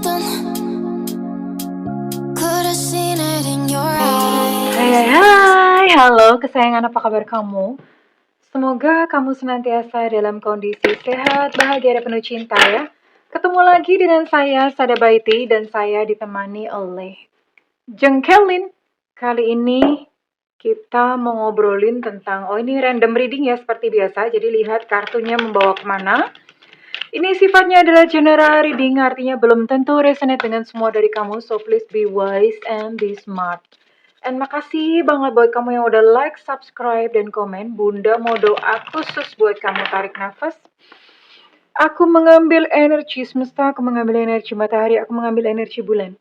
something. Could have seen it in your Hai eyes. halo kesayangan, apa kabar kamu? Semoga kamu senantiasa dalam kondisi sehat, bahagia, dan penuh cinta ya. Ketemu lagi dengan saya, Sada Baiti, dan saya ditemani oleh Jengkelin. Kali ini kita mau ngobrolin tentang, ini random reading ya seperti biasa, jadi lihat kartunya membawa kemana. Ini sifatnya adalah general reading, artinya belum tentu resonate dengan semua dari kamu, so please be wise and be smart. And makasih banget buat kamu yang udah like, subscribe, dan komen. Bunda mau doa khusus buat kamu, tarik nafas. Aku mengambil energi semesta, aku mengambil energi matahari, aku mengambil energi bulan.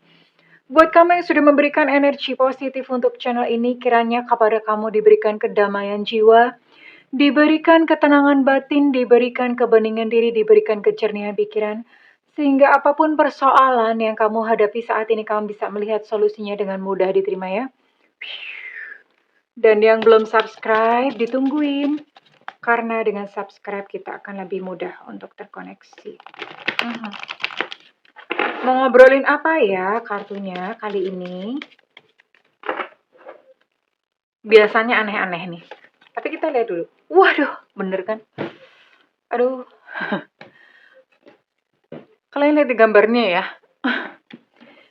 Buat kamu yang sudah memberikan energi positif untuk channel ini, kiranya kepada kamu diberikan kedamaian jiwa, diberikan ketenangan batin, diberikan kebeningan diri, diberikan kejernihan pikiran, sehingga apapun persoalan yang kamu hadapi saat ini, kamu bisa melihat solusinya dengan mudah diterima ya. Dan yang belum subscribe, ditungguin. Karena dengan subscribe kita akan lebih mudah untuk terkoneksi. Mau ngobrolin apa ya kartunya kali ini? Biasanya aneh-aneh nih. Tapi kita lihat dulu. Waduh, bener kan? Aduh. Kalian lihat di gambarnya ya.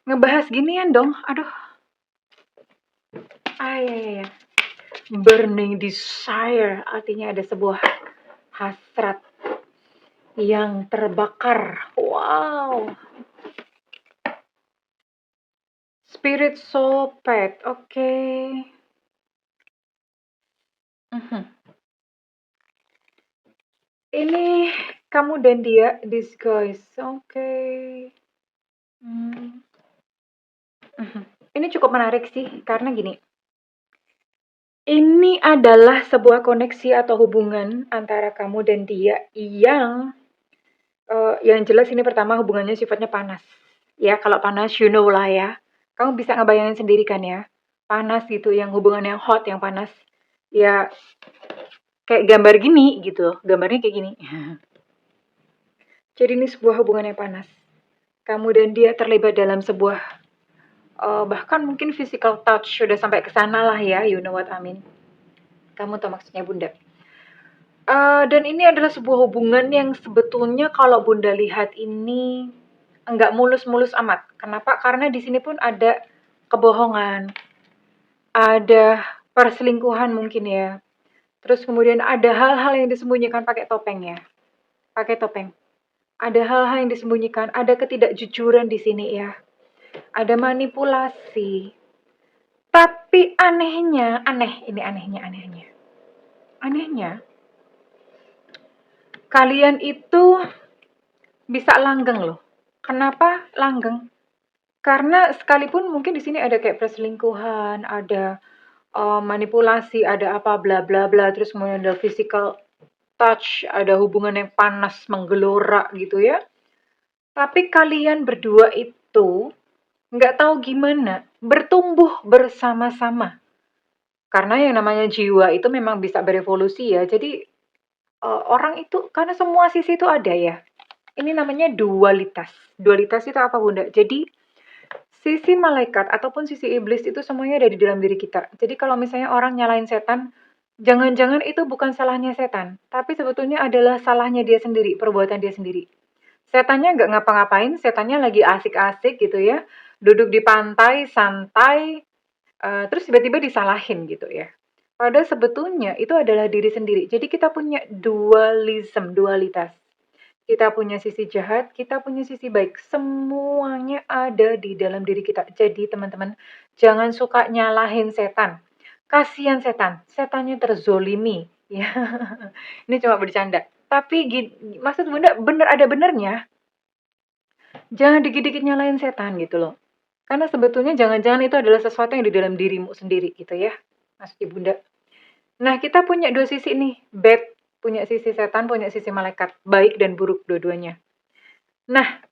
Ngebahas ginian dong. Aduh. Ya. Burning desire. Artinya ada sebuah hasrat yang terbakar. Wow. Spirit soul pet. Oke. Ini kamu dan dia disguise. Oke. Ini cukup menarik sih, karena gini. Ini adalah sebuah koneksi atau hubungan antara kamu dan dia yang jelas ini pertama hubungannya sifatnya panas. Ya, kalau panas you know lah ya. Kamu bisa ngebayangin sendiri kan ya. Panas gitu, yang hubungan yang hot, yang panas. Ya, kayak gambar gini gitu. Gambarnya kayak gini. Jadi ini sebuah hubungan yang panas. Kamu dan dia terlibat dalam sebuah bahkan mungkin physical touch, sudah sampai ke sana lah ya, you know what I mean. Kamu tahu maksudnya Bunda. Dan ini adalah sebuah hubungan yang sebetulnya kalau Bunda lihat ini enggak mulus-mulus amat. Kenapa? Karena di sini pun ada kebohongan, ada perselingkuhan mungkin ya. Terus kemudian ada hal-hal yang disembunyikan pakai topeng ya. Pakai topeng. Ada hal-hal yang disembunyikan, ada ketidakjujuran di sini ya. Ada manipulasi. Tapi anehnya, Anehnya, kalian itu bisa langgeng loh. Kenapa langgeng? Karena sekalipun mungkin di sini ada kayak perselingkuhan, ada manipulasi, ada apa bla bla bla, terus kemudian ada physical touch, ada hubungan yang panas menggelora gitu ya. Tapi kalian berdua itu nggak tahu gimana bertumbuh bersama-sama. Karena yang namanya jiwa itu memang bisa berevolusi ya. Jadi orang itu, karena semua sisi itu ada ya. Ini namanya dualitas. Dualitas itu apa Bunda? Jadi sisi malaikat ataupun sisi iblis itu semuanya ada di dalam diri kita. Jadi kalau misalnya orang nyalain setan, jangan-jangan itu bukan salahnya setan, tapi sebetulnya adalah salahnya dia sendiri, perbuatan dia sendiri. Setannya nggak ngapa-ngapain, setannya lagi asik-asik gitu ya, duduk di pantai, santai, terus tiba-tiba disalahin gitu ya. Padahal sebetulnya itu adalah diri sendiri. Jadi kita punya dualitas. Kita punya sisi jahat, kita punya sisi baik. Semuanya ada di dalam diri kita. Jadi teman-teman, jangan suka nyalahin setan. Kasihan setan, setannya terzolimi. Ya, ini cuma bercanda. Tapi maksud Bunda bener ada benernya. Jangan dikit-dikit nyalahin setan gitu loh. Karena sebetulnya jangan-jangan itu adalah sesuatu yang di dalam dirimu sendiri gitu ya, maksud Bunda. Nah, kita punya dua sisi nih, beb, punya sisi setan, punya sisi malaikat, baik dan buruk dua-duanya. Nah,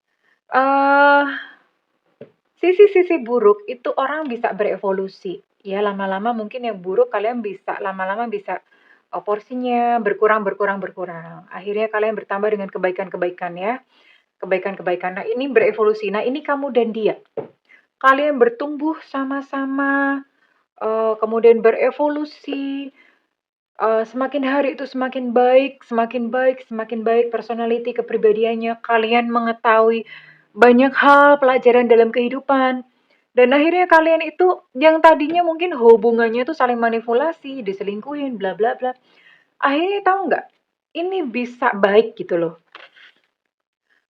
sisi-sisi buruk itu orang bisa berevolusi. Ya, lama-lama mungkin yang buruk kalian bisa, lama-lama bisa porsinya berkurang. Akhirnya kalian bertambah dengan kebaikan-kebaikan ya. kebaikan-kebaikan. Nah, ini berevolusi. Nah, ini kamu dan dia. Kalian bertumbuh sama-sama, kemudian berevolusi, semakin hari itu semakin baik, semakin baik, semakin baik personality, kepribadiannya. Kalian mengetahui banyak hal, pelajaran dalam kehidupan. Dan akhirnya kalian itu yang tadinya mungkin hubungannya tuh saling manipulasi, diselingkuhin, bla bla bla. Akhirnya tahu nggak? Ini bisa baik gitu loh.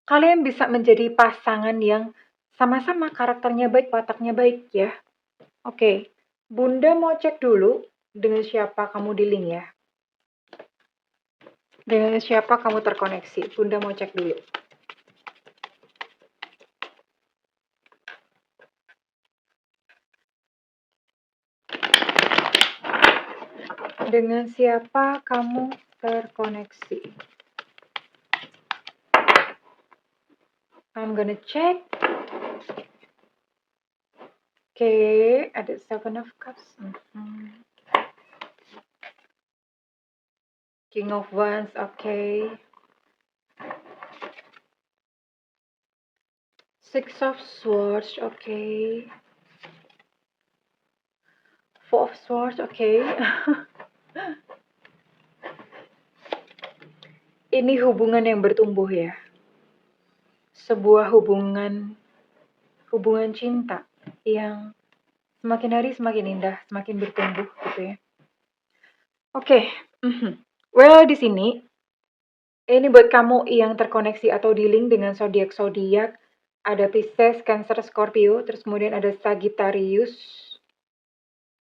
Kalian bisa menjadi pasangan yang sama-sama karakternya baik, wataknya baik ya. Oke, Bunda mau cek dulu dengan siapa kamu di link ya. Dengan siapa kamu terkoneksi. Bunda mau cek dulu. Dengan siapa kamu terkoneksi. I'm gonna check. Oke, ada Seven of Cups. King of Wands, oke. Six of Swords, oke. Four of Swords, oke. Ini hubungan yang bertumbuh ya. Sebuah hubungan cinta yang semakin hari semakin indah, semakin bertumbuh gitu ya. Oke. Well, di sini ini buat kamu yang terkoneksi atau di link dengan zodiak-zodiak, ada Pisces, Cancer, Scorpio, terus kemudian ada Sagittarius.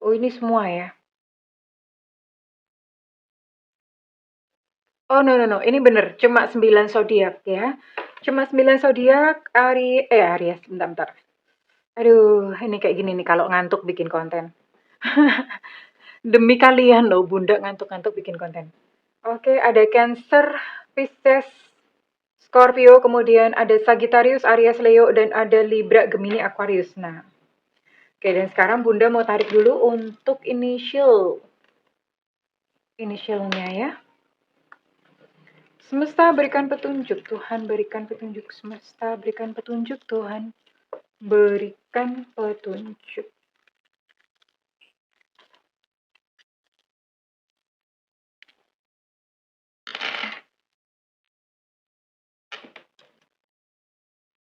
Oh, ini semua ya. Oh, no, ini bener, cuma 9 zodiak ya. Cuma 9 zodiak, Aries, bentar. Aduh, ini kayak gini nih kalau ngantuk bikin konten. Demi kalian loh, Bunda ngantuk-ngantuk bikin konten. Oke, ada Cancer, Pisces, Scorpio, kemudian ada Sagittarius, Aries, Leo, dan ada Libra, Gemini, Aquarius. Nah, oke, dan sekarang Bunda mau tarik dulu untuk initialnya ya. Semesta berikan petunjuk, Tuhan berikan petunjuk. Semesta berikan petunjuk, Tuhan berikan petunjuk.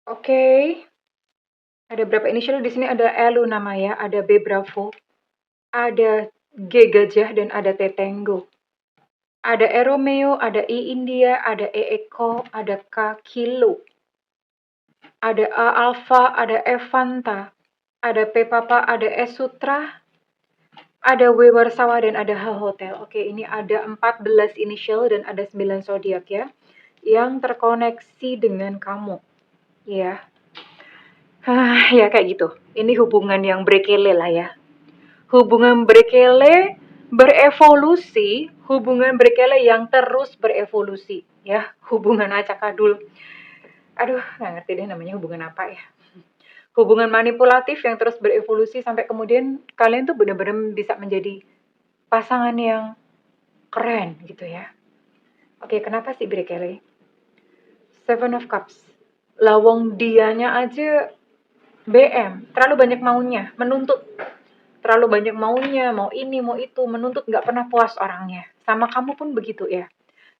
Oke. Ada berapa initial di sini? Ada Elu namanya, ada B Bravo, ada G Gajah, dan ada T Tango. Ada E Romeo, ada I India, ada E Eko, ada K Kilo, ada A Alpha, ada E Fanta, ada P Papa, ada S Sutra, ada W Warsawa, dan ada H Hotel. Oke, ini ada 14 initial dan ada 9 zodiak ya, yang terkoneksi dengan kamu. Ya. Ya kayak gitu. Ini hubungan yang berkele lah ya. Hubungan berkele berevolusi, hubungan berkele yang terus berevolusi ya, hubungan acak adul. Aduh, nggak ngerti deh namanya hubungan apa ya. Hubungan manipulatif yang terus berevolusi sampai kemudian kalian tuh benar-benar bisa menjadi pasangan yang keren gitu ya. Oke, kenapa sih berkele? Seven of Cups. Lawong dianya aja BM, terlalu banyak maunya, menuntut. Terlalu banyak maunya, mau ini, mau itu, menuntut, nggak pernah puas orangnya. Sama kamu pun begitu ya,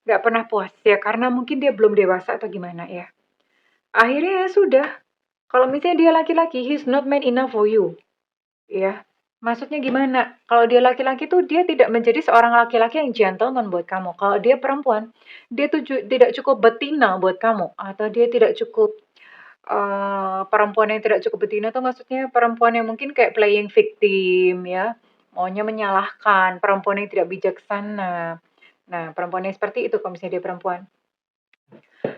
nggak pernah puas ya, karena mungkin dia belum dewasa atau gimana ya. Akhirnya ya sudah, kalau misalnya dia laki-laki, he's not man enough for you. Ya, maksudnya gimana? Kalau dia laki-laki tuh dia tidak menjadi seorang laki-laki yang gentleman buat kamu. Kalau dia perempuan, dia tuh tidak cukup betina buat kamu, atau dia tidak cukup perempuan yang tidak cukup betina tuh maksudnya perempuan yang mungkin kayak playing victim ya, maunya menyalahkan, perempuan yang tidak bijaksana. Nah, perempuan yang seperti itu kalau misalnya dia perempuan.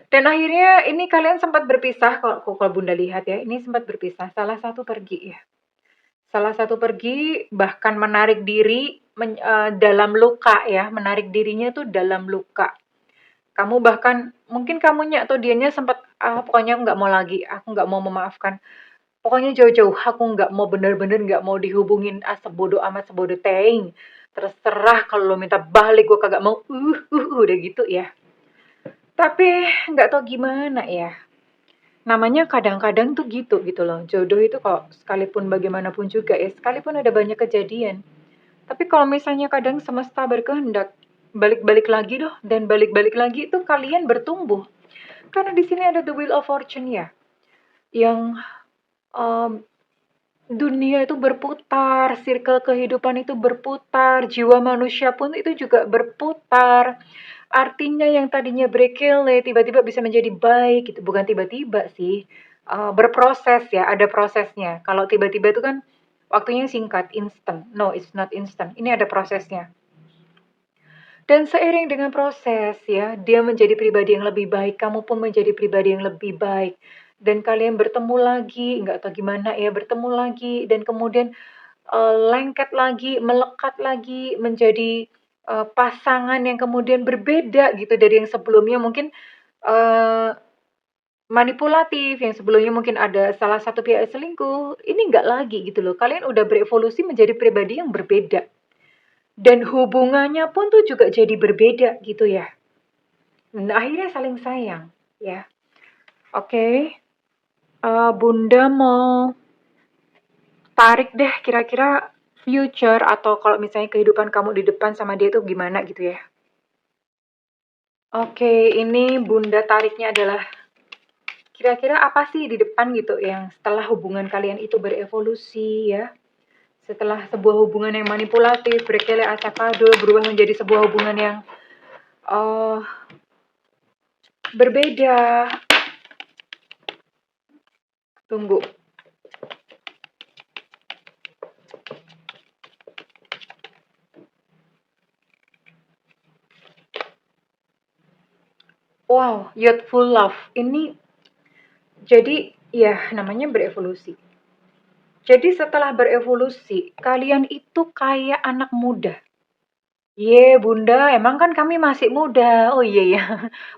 Dan akhirnya ini kalian sempat berpisah, kalau Bunda lihat ya, ini sempat berpisah. Salah satu pergi ya. Salah satu pergi bahkan menarik diri dalam luka ya, menarik dirinya tuh dalam luka. Kamu bahkan mungkin kamunya atau dianya sempat pokoknya nggak mau lagi, aku nggak mau memaafkan. Pokoknya jauh-jauh, aku nggak mau bener-bener nggak mau dihubungin, sebodo amat, sebodo teing. Terserah kalau lo minta balik, gue kagak mau, udah gitu ya. Tapi nggak tau gimana ya. Namanya kadang-kadang tuh gitu loh. Jodoh itu kok sekalipun bagaimanapun juga ya, sekalipun ada banyak kejadian. Tapi kalau misalnya kadang semesta berkehendak, balik-balik lagi doh, dan balik-balik lagi itu kalian bertumbuh. Karena di sini ada the wheel of fortune ya, yang um, dunia itu berputar, circle kehidupan itu berputar, jiwa manusia pun itu juga berputar. Artinya yang tadinya berkele tiba-tiba bisa menjadi baik gitu, bukan tiba-tiba sih, berproses ya, ada prosesnya. Kalau tiba-tiba itu kan waktunya singkat, instant. No, it's not instant. Ini ada prosesnya. Dan seiring dengan proses ya, dia menjadi pribadi yang lebih baik, kamu pun menjadi pribadi yang lebih baik. Dan kalian bertemu lagi, nggak tahu gimana ya, bertemu lagi dan kemudian lengket lagi, melekat lagi, menjadi pasangan yang kemudian berbeda gitu dari yang sebelumnya mungkin uh, manipulatif, yang sebelumnya mungkin ada salah satu pihak selingkuh, ini nggak lagi gitu loh. Kalian udah berevolusi menjadi pribadi yang berbeda. Dan hubungannya pun tuh juga jadi berbeda gitu ya. Nah, akhirnya saling sayang ya. Oke, Bunda mau tarik deh kira-kira future atau kalau misalnya kehidupan kamu di depan sama dia tuh gimana gitu ya. Oke, ini Bunda tariknya adalah kira-kira apa sih di depan gitu yang setelah hubungan kalian itu berevolusi ya. Setelah sebuah hubungan yang manipulatif, berkele acakadul, berubah menjadi sebuah hubungan yang uh, berbeda. Tunggu. Wow, youthful love. Ini jadi ya namanya berevolusi. Jadi setelah berevolusi, kalian itu kayak anak muda. Ye, Bunda, emang kan kami masih muda. Oh iya ya,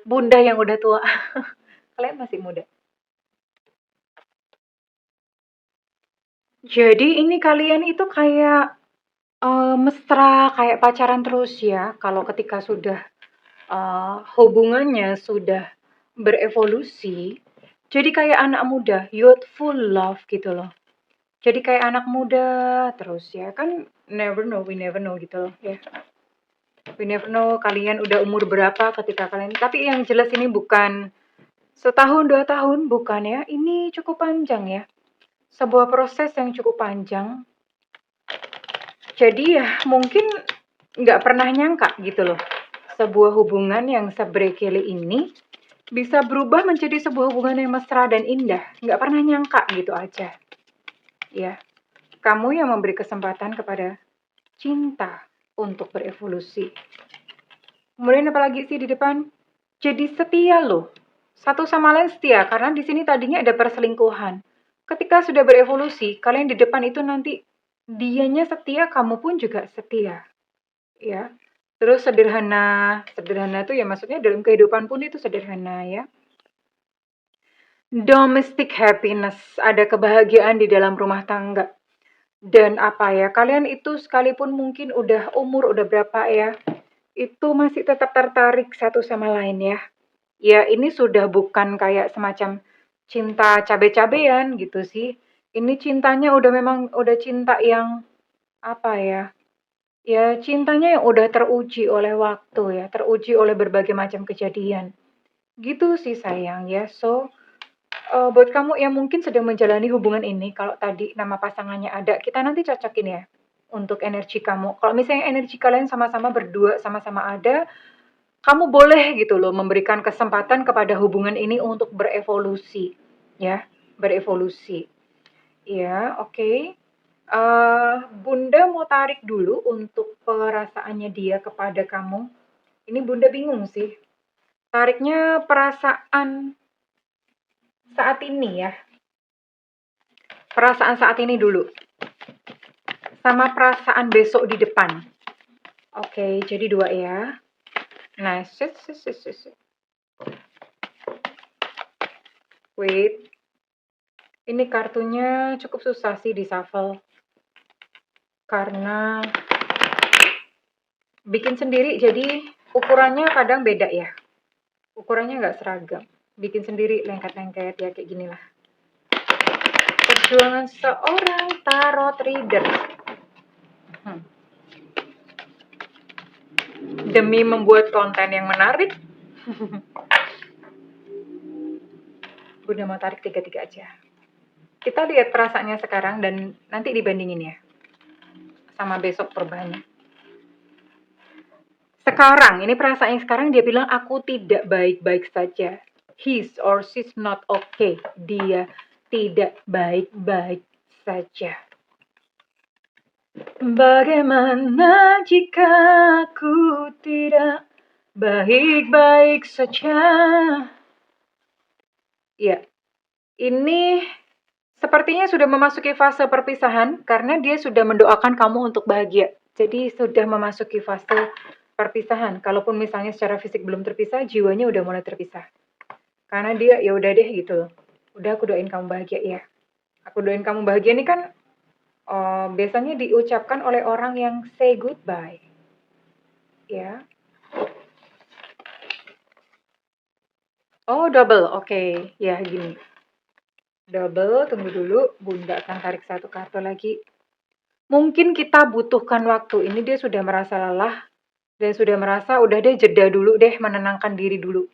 Bunda yang udah tua. Kalian masih muda. Jadi ini kalian itu kayak mesra, kayak pacaran terus ya. Kalau ketika sudah hubungannya sudah berevolusi, jadi kayak anak muda, youthful love gitu loh. Jadi kayak anak muda terus ya kan, never know, we never know gitu loh ya. We never know kalian udah umur berapa ketika kalian, tapi yang jelas ini bukan setahun 2 tahun, bukan ya. Ini cukup panjang ya. Sebuah proses yang cukup panjang. Jadi ya mungkin nggak pernah nyangka gitu loh. Sebuah hubungan yang sebrekele ini bisa berubah menjadi sebuah hubungan yang mesra dan indah. Nggak pernah nyangka gitu aja. Ya, kamu yang memberi kesempatan kepada cinta untuk berevolusi. Kemudian apalagi sih di depan? Jadi setia loh. Satu sama lain setia karena di sini tadinya ada perselingkuhan. Ketika sudah berevolusi, kalian di depan itu nanti dianya setia, kamu pun juga setia. Ya. Terus sederhana. Sederhana itu ya maksudnya dalam kehidupan pun itu sederhana ya. Domestic happiness, ada kebahagiaan di dalam rumah tangga. Dan apa ya, kalian itu sekalipun mungkin udah umur udah berapa ya, itu masih tetap tertarik satu sama lain ya. Ya ini sudah bukan kayak semacam cinta cabe-cabean gitu sih. Ini cintanya udah memang udah cinta yang apa ya? Ya cintanya yang udah teruji oleh waktu ya, teruji oleh berbagai macam kejadian. Gitu sih sayang ya. So, buat kamu yang mungkin sedang menjalani hubungan ini, kalau tadi nama pasangannya ada, kita nanti cocokin ya untuk energi kamu. Kalau misalnya energi kalian sama-sama berdua, sama-sama ada, kamu boleh gitu loh memberikan kesempatan kepada hubungan ini untuk berevolusi, ya, berevolusi. Ya, oke. Bunda mau tarik dulu untuk perasaannya dia kepada kamu. Ini Bunda bingung sih. Tariknya perasaan saat ini ya. Perasaan saat ini dulu. Sama perasaan besok di depan. Oke, jadi 2 ya. Nah, wait. Ini kartunya cukup susah sih di shuffle. Karena bikin sendiri jadi ukurannya kadang beda ya. Ukurannya nggak seragam. bikin sendiri, lengket-lengket ya kayak gini lah. Perjuangan seorang tarot reader. Demi membuat konten yang menarik, Bunda mau tarik 3-3 aja. Kita lihat perasaannya sekarang dan nanti dibandingin ya sama besok perubahannya. Sekarang, ini perasaannya sekarang dia bilang aku tidak baik-baik saja. His or she's not okay. Dia tidak baik-baik saja. Bagaimana jika aku tidak baik-baik saja? Ya, ini sepertinya sudah memasuki fase perpisahan karena dia sudah mendoakan kamu untuk bahagia. Jadi sudah memasuki fase perpisahan. Kalaupun misalnya secara fisik belum terpisah, jiwanya udah mulai terpisah. Karena dia ya udah deh gitu. Udah aku doain kamu bahagia ya. Aku doain kamu bahagia ini kan biasanya diucapkan oleh orang yang say goodbye. Ya. Oh, double. Oke. Ya, gini. Double, tunggu dulu. Bunda akan tarik satu kartu lagi. Mungkin kita butuhkan waktu. Ini dia sudah merasa lelah dan sudah merasa udah deh jeda dulu deh, menenangkan diri dulu.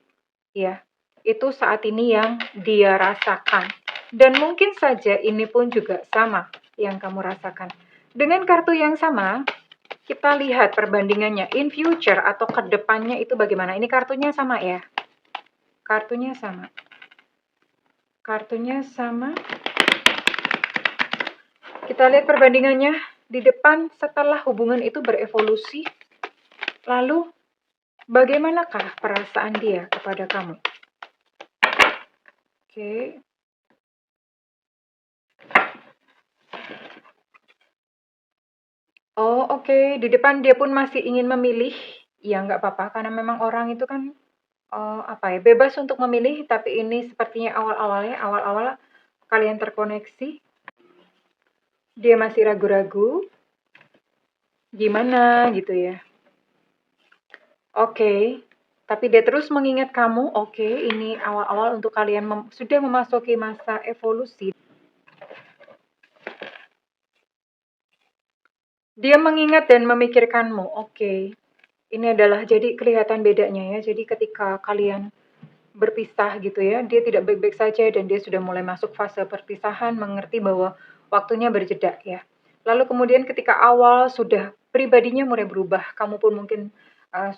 Ya. Itu saat ini yang dia rasakan. Dan mungkin saja ini pun juga sama yang kamu rasakan. Dengan kartu yang sama, kita lihat perbandingannya in future atau ke depannya itu bagaimana. Ini kartunya sama ya. Kartunya sama. Kartunya sama. Kita lihat perbandingannya di depan setelah hubungan itu berevolusi. Lalu bagaimanakah perasaan dia kepada kamu? Oke. Oh, oke. Di depan dia pun masih ingin memilih. Ya, nggak apa-apa. Karena memang orang itu kan, bebas untuk memilih. Tapi ini sepertinya awal-awal kalian terkoneksi. Dia masih ragu-ragu. Gimana gitu ya. Oke. Tapi dia terus mengingat kamu. Oke, ini awal-awal untuk kalian sudah memasuki masa evolusi. Dia mengingat dan memikirkanmu. Oke. Ini adalah jadi kelihatan bedanya ya. Jadi ketika kalian berpisah gitu ya, dia tidak baik-baik saja dan dia sudah mulai masuk fase perpisahan, mengerti bahwa waktunya berjeda ya. Lalu kemudian ketika awal sudah pribadinya mulai berubah, kamu pun mungkin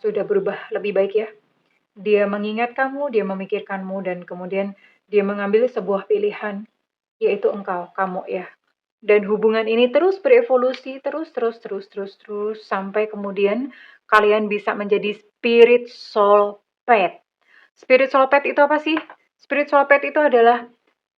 sudah berubah lebih baik ya. Dia mengingat kamu, dia memikirkanmu dan kemudian dia mengambil sebuah pilihan, yaitu engkau, kamu ya. Dan hubungan ini terus berevolusi, terus sampai kemudian kalian bisa menjadi spirit soulmate. Spirit soulmate itu apa sih? Spirit soulmate itu adalah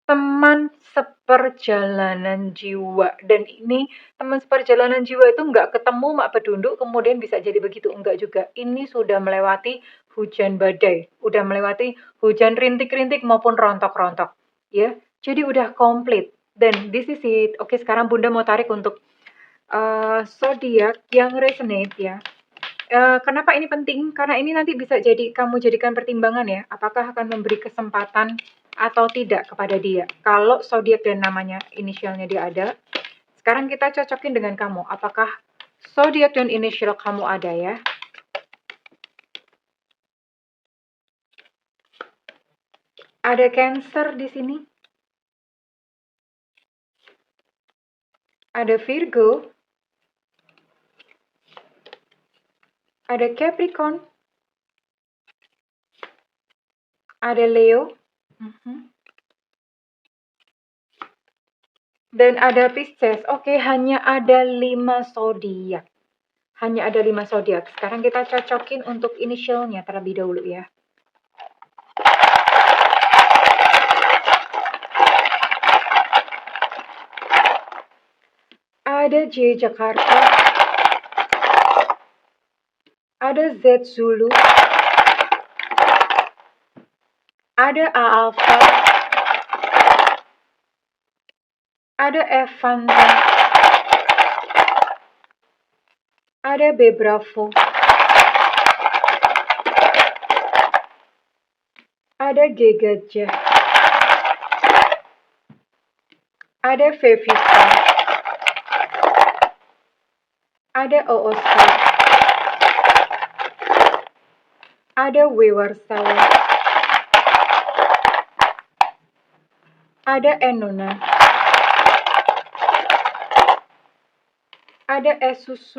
teman seperjalanan jiwa. Dan ini teman seperjalanan jiwa itu nggak ketemu mak bedunduk kemudian bisa jadi begitu. Enggak juga. Ini sudah melewati hujan badai. Udah melewati hujan rintik-rintik maupun rontok-rontok. Ya, jadi udah komplit. Dan this is it. Oke, sekarang Bunda mau tarik untuk zodiak yang resonate ya. Kenapa ini penting? Karena ini nanti bisa jadi kamu jadikan pertimbangan ya. Apakah akan memberi kesempatan atau tidak kepada dia. Kalau zodiak dan namanya inisialnya dia ada. Sekarang kita cocokin dengan kamu. Apakah zodiak dan inisial kamu ada ya? Ada Cancer di sini. Ada Virgo. Ada Capricorn. Ada Leo. Dan ada Pisces. Oke, hanya ada 5 zodiak. Hanya ada 5 zodiak. Sekarang kita cocokin untuk inisialnya terlebih dahulu ya. Ada J Jakarta. Ada Z Zulu. Ada A Alpha. Ada F Fanta. Ada B Bravo. ada G gajah, ada V Vista, ada O Oscar, ada W Warsawa, ada N Nona, ada S Susu,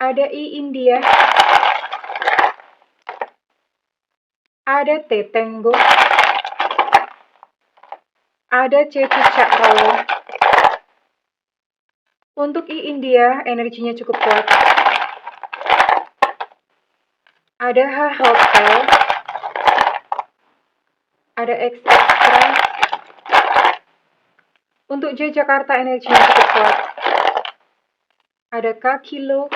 ada I India, ada T Tenggo, ada C Cicak Rawa. Untuk I India, energinya cukup kuat. Ada H Hotel, ada X Extra. Untuk J Jakarta, energinya cukup kuat. Ada K Kilo,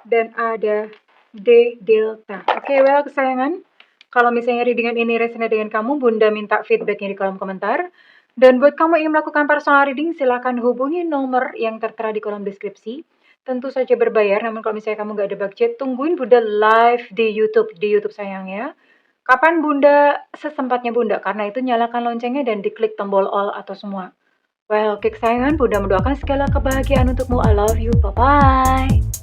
dan ada D Delta. Oke, well kesayangan, kalau misalnya readingan ini resonate dengan kamu, Bunda minta feedbacknya di kolom komentar. Dan buat kamu yang melakukan personal reading, silahkan hubungi nomor yang tertera di kolom deskripsi. Tentu saja berbayar, namun kalau misalnya kamu nggak ada budget, tungguin Bunda live di YouTube sayang ya. Kapan Bunda sesempatnya Bunda, karena itu nyalakan loncengnya dan diklik tombol all atau semua. Well, kesayangan, Bunda mendoakan segala kebahagiaan untukmu. I love you, bye-bye.